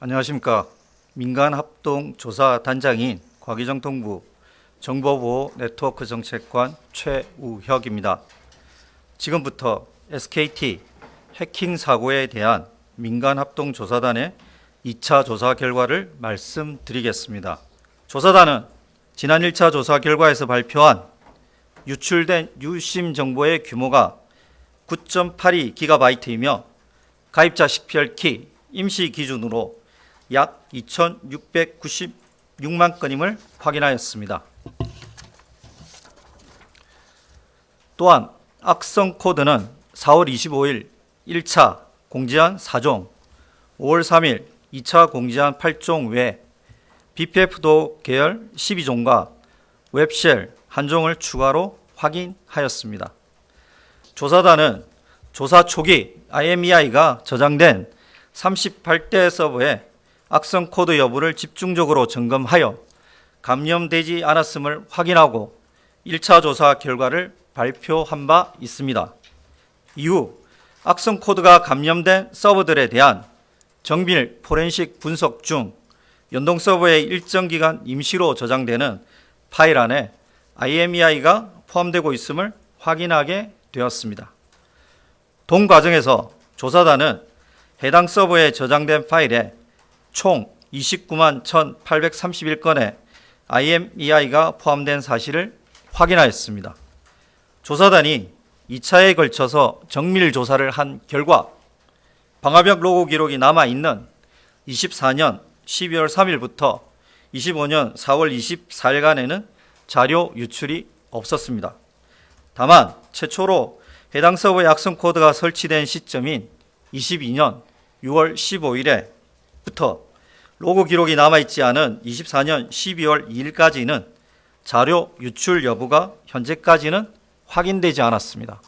안녕하십니까. 민간합동조사단장인 과기정통부 정보보호 네트워크 정책관 최우혁입니다. 지금부터 SKT 해킹 사고에 대한 민간합동조사단의 2차 조사 결과를 말씀드리겠습니다. 조사단은 지난 1차 조사 결과에서 발표한 유출된 유심 정보의 규모가 9.82GB이며 가입자 식별키 임시 기준으로 약 2,696만 건임을 확인하였습니다. 또한 악성 코드는 4월 25일 1차 공지한 4종, 5월 3일 2차 공지한 8종 외 BPF-도 계열 12종과 웹쉘 1종을 추가로 확인하였습니다. 조사단은 조사 초기 IMEI가 저장된 38대 서버에 악성 코드 여부를 집중적으로 점검하여 감염되지 않았음을 확인하고 1차 조사 결과를 발표한 바 있습니다. 이후 악성 코드가 감염된 서버들에 대한 정밀 포렌식 분석 중 연동 서버에 일정 기간 임시로 저장되는 파일 안에 IMEI가 포함되고 있음을 확인하게 되었습니다. 동 과정에서 조사단은 해당 서버에 저장된 파일에 총 29만 1,831건의 IMEI가 포함된 사실을 확인하였습니다. 조사단이 2차에 걸쳐서 정밀 조사를 한 결과 방화벽 로고 기록이 남아있는 24년 12월 3일부터 25년 4월 24일간에는 자료 유출이 없었습니다. 다만 최초로 해당 서버에 악성 코드가 설치된 시점인 22년 6월 15일에부터 로그 기록이 남아있지 않은 24년 12월 2일까지는 자료 유출 여부가 현재까지는 확인되지 않았습니다.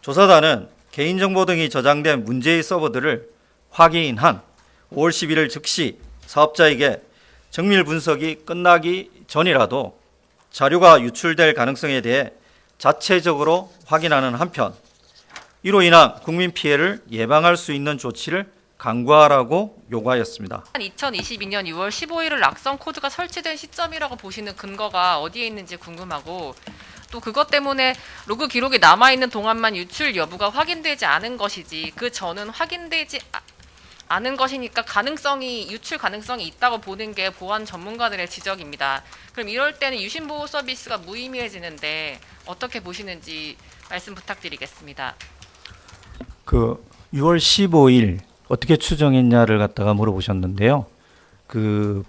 조사단은 개인정보 등이 저장된 문제의 서버들을 확인한 5월 11일 즉시 사업자에게 정밀 분석이 끝나기 전이라도 자료가 유출될 가능성에 대해 자체적으로 확인하는 한편 이로 인한 국민 피해를 예방할 수 있는 조치를 강구하라고 요구하였습니다. 2022년 6월 15일을 악성 코드가 설치된 시점이라고 보시는 근거가 어디에 있는지 궁금하고 또 그것 때문에 로그 기록이 남아있는 동안만 유출 여부가 확인되지 않은 것이지 그 전은 확인되지 않은 것이니까 유출 가능성이 있다고 보는 게 보안 전문가들의 지적입니다. 그럼 이럴 때는 유심보호 서비스가 무의미해지는데 어떻게 보시는지 말씀 부탁드리겠습니다. 6월 15일 어떻게 추정했냐를 갖다가 물어보셨는데요.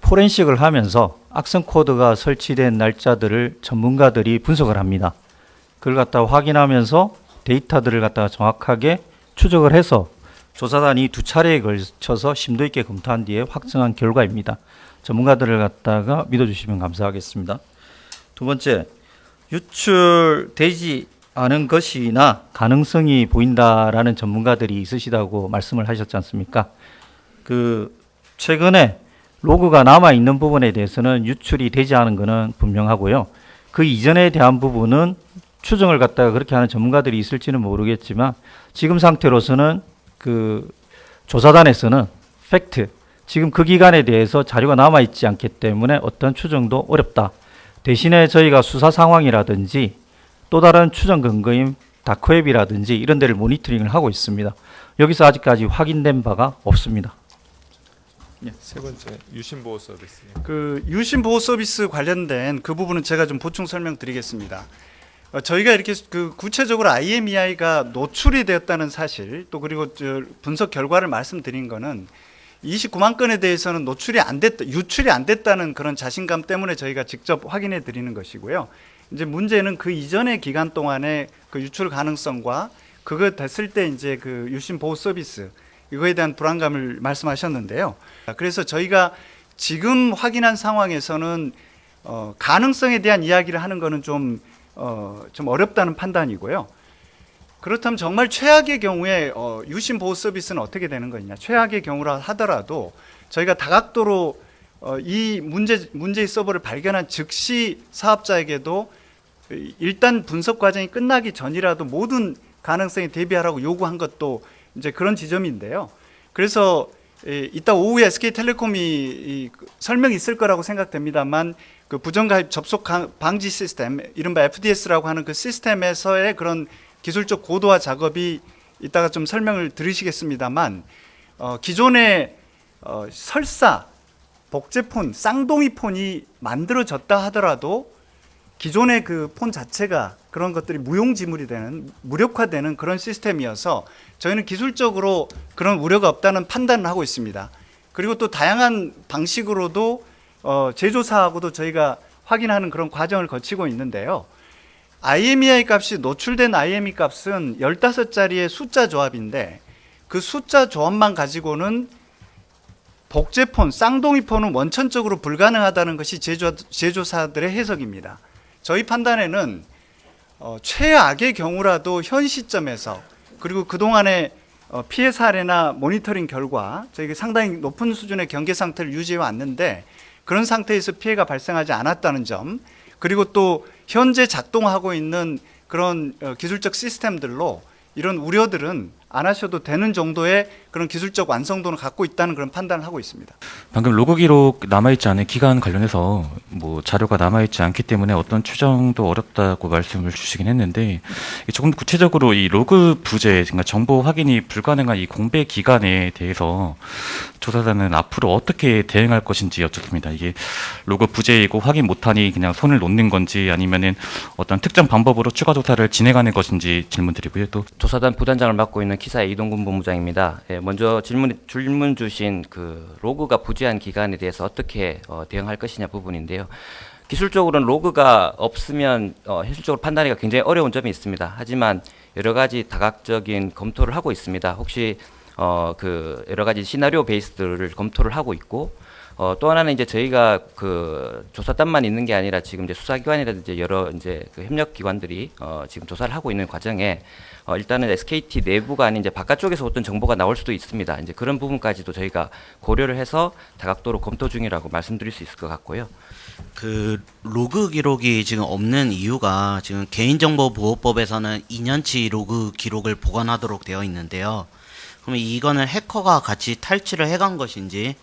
포렌식을 하면서 악성 코드가 설치된 날짜들을 전문가들이 분석을 합니다. 그걸 갖다가 확인하면서 데이터들을 갖다가 정확하게 추적을 해서 조사단이 2차례에 걸쳐서 심도 있게 검토한 뒤에 확정한 결과입니다. 전문가들을 갖다가 믿어주시면 감사하겠습니다. 두 번째, 유출되지 않은 것이나 가능성이 보인다라는 전문가들이 있으시다고 말씀을 하셨지 않습니까? 최근에 로그가 남아있는 부분에 대해서는 유출이 되지 않은 것은 분명하고요. 그 이전에 대한 부분은 추정을 갖다가 그렇게 하는 전문가들이 있을지는 모르겠지만 지금 상태로서는 조사단에서는 팩트, 지금 그 기간에 대해서 자료가 남아있지 않기 때문에 어떤 추정도 어렵다. 대신에 저희가 수사 상황이라든지 또 다른 추정 근거인 다크웹이라든지 이런 데를 모니터링을 하고 있습니다. 여기서 아직까지 확인된 바가 없습니다. 세 번째, 유심보호 서비스. 유심보호 서비스 관련된 그 부분은 제가 좀 보충 설명드리겠습니다. 저희가 이렇게 구체적으로 IMEI가 노출이 되었다는 사실 또 그리고 분석 결과를 말씀드린 거는 29만 건에 대해서는 유출이 안 됐다는 그런 자신감 때문에 저희가 직접 확인해 드리는 것이고요. 이제 문제는 그 이전의 기간 동안의 그 유출 가능성과 그거 됐을 때 이제 유심 보호 서비스 이거에 대한 불안감을 말씀하셨는데요. 그래서 저희가 지금 확인한 상황에서는 가능성에 대한 이야기를 하는 거는 좀 좀 어렵다는 판단이고요. 그렇다면 정말 최악의 경우에 유심 보호 서비스는 어떻게 되는 거냐? 최악의 경우라 하더라도 저희가 다각도로 이 문제의 서버를 발견한 즉시 사업자에게도 일단 분석 과정이 끝나기 전이라도 모든 가능성에 대비하라고 요구한 것도 이제 그런 지점인데요. 그래서 이따 오후에 SK텔레콤이 설명이 있을 거라고 생각됩니다만 그 부정가입 접속 방지 시스템, 이른바 FDS라고 하는 그 시스템에서의 그런 기술적 고도화 작업이 이따가 좀 설명을 들으시겠습니다만 기존의 설사, 복제폰, 쌍둥이 폰이 만들어졌다 하더라도 기존의 그 폰 자체가 그런 것들이 무용지물이 되는, 무력화되는 그런 시스템이어서 저희는 기술적으로 그런 우려가 없다는 판단을 하고 있습니다. 그리고 또 다양한 방식으로도 제조사하고도 저희가 확인하는 그런 과정을 거치고 있는데요. IMEI 값이 노출된 IMEI 값은 15자리의 숫자 조합인데 그 숫자 조합만 가지고는 복제폰, 쌍둥이폰은 원천적으로 불가능하다는 것이 제조사들의 해석입니다. 저희 판단에는 최악의 경우라도 현 시점에서 그리고 그동안의 피해 사례나 모니터링 결과 저희가 상당히 높은 수준의 경계 상태를 유지해 왔는데 그런 상태에서 피해가 발생하지 않았다는 점, 그리고 또 현재 작동하고 있는 그런 기술적 시스템들로 이런 우려들은 안 하셔도 되는 정도의 그런 기술적 완성도는 갖고 있다는 그런 판단을 하고 있습니다. 방금 로그 기록 남아있지 않은 기간 관련해서 뭐 자료가 남아있지 않기 때문에 어떤 추정도 어렵다고 말씀을 주시긴 했는데 조금 더 구체적으로 이 로그 부재, 그러니까 정보 확인이 불가능한 이 공백 기간에 대해서 조사단은 앞으로 어떻게 대응할 것인지 여쭙습니다. 이게 로그 부재이고 확인 못하니 그냥 손을 놓는 건지 아니면은 어떤 특정 방법으로 추가 조사를 진행하는 것인지 질문드리고요. 또 조사단 부단장을 맡고 있는 기사의 이동근 본부장입니다. 먼저 질문 주신 그 로그가 부재한 기간에 대해서 어떻게 대응할 것이냐 부분인데요. 기술적으로는 로그가 없으면 현실적으로 판단하기가 굉장히 어려운 점이 있습니다. 하지만 여러 가지 다각적인 검토를 하고 있습니다. 혹시 그 여러 가지 시나리오 베이스들을 검토를 하고 있고 또 하나는 이제 저희가 그 조사단만 있는 게 아니라 지금 이제 수사기관이라든지 여러 이제 그 협력기관들이 지금 조사를 하고 있는 과정에 일단은 SKT 내부가 아닌 이제 바깥쪽에서 어떤 정보가 나올 수도 있습니다. 이제 그런 부분까지도 저희가 고려를 해서 다각도로 검토 중이라고 말씀드릴 수 있을 것 같고요. 그 로그 기록이 지금 없는 이유가 지금 개인정보보호법에서는 2년치 로그 기록을 보관하도록 되어 있는데요. 그러면 이거는 해커가 같이 탈취를 해간 것인지,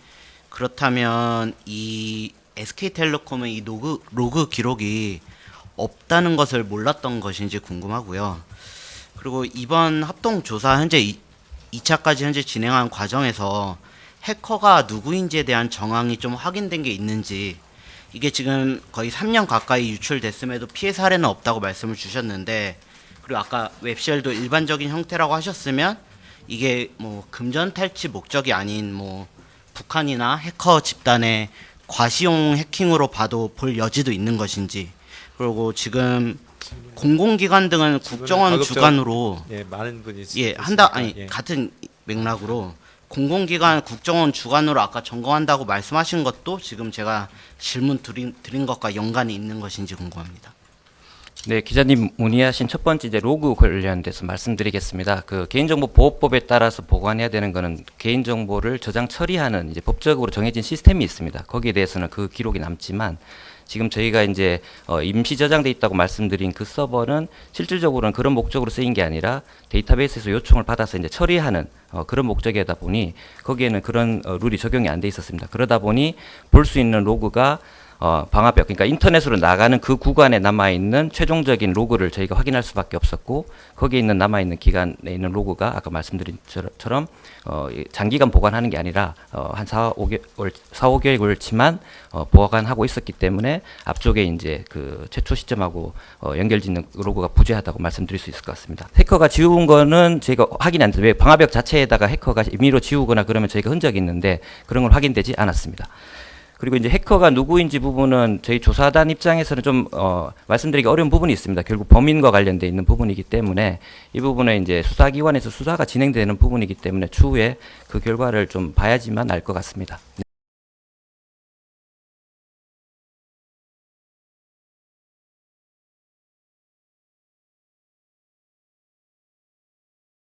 그렇다면 이 SK텔레콤은 이 로그 기록이 없다는 것을 몰랐던 것인지 궁금하고요. 그리고 이번 합동조사 현재 2차까지 현재 진행한 과정에서 해커가 누구인지에 대한 정황이 좀 확인된 게 있는지, 이게 지금 거의 3년 가까이 유출됐음에도 피해 사례는 없다고 말씀을 주셨는데, 그리고 아까 웹쉘도 일반적인 형태라고 하셨으면 이게 뭐 금전 탈취 목적이 아닌 뭐 북한이나 해커 집단의 과시용 해킹으로 봐도 볼 여지도 있는 것인지, 그리고 지금 공공기관 등은 국정원 주관으로 많은 분이 같은 맥락으로 공공기관 국정원 주관으로 아까 점검한다고 말씀하신 것도 지금 제가 질문 드린 것과 연관이 있는 것인지 궁금합니다. 네, 기자님 문의하신 첫 번째 이제 로그 관련돼서 말씀드리겠습니다. 그 개인정보보호법에 따라서 보관해야 되는 거는 개인정보를 저장 처리하는 이제 법적으로 정해진 시스템이 있습니다. 거기에 대해서는 그 기록이 남지만 지금 저희가 이제 임시 저장돼 있다고 말씀드린 그 서버는 실질적으로는 그런 목적으로 쓰인 게 아니라 데이터베이스에서 요청을 받아서 이제 처리하는 그런 목적이다 보니 거기에는 그런 룰이 적용이 안 돼 있었습니다. 그러다 보니 볼 수 있는 로그가 방화벽, 그러니까 인터넷으로 나가는 그 구간에 남아있는 최종적인 로그를 저희가 확인할 수밖에 없었고, 거기에 있는 남아있는 기간에 있는 로그가 아까 말씀드린 것처럼 장기간 보관하는 게 아니라 한 4-5개월치만 보관하고 있었기 때문에 앞쪽에 이제 그 최초 시점하고 연결짓는 로그가 부재하다고 말씀드릴 수 있을 것 같습니다. 해커가 지운 거는 저희가 확인이 안 돼요. 왜 방화벽 자체에다가 해커가 임의로 지우거나 그러면 저희가 흔적이 있는데 그런 건 확인되지 않았습니다. 그리고 이제 해커가 누구인지 부분은 저희 조사단 입장에서는 좀 말씀드리기 어려운 부분이 있습니다. 결국 범인과 관련돼 있는 부분이기 때문에 이 부분에 이제 수사기관에서 수사가 진행되는 부분이기 때문에 추후에 그 결과를 좀 봐야지만 알 것 같습니다.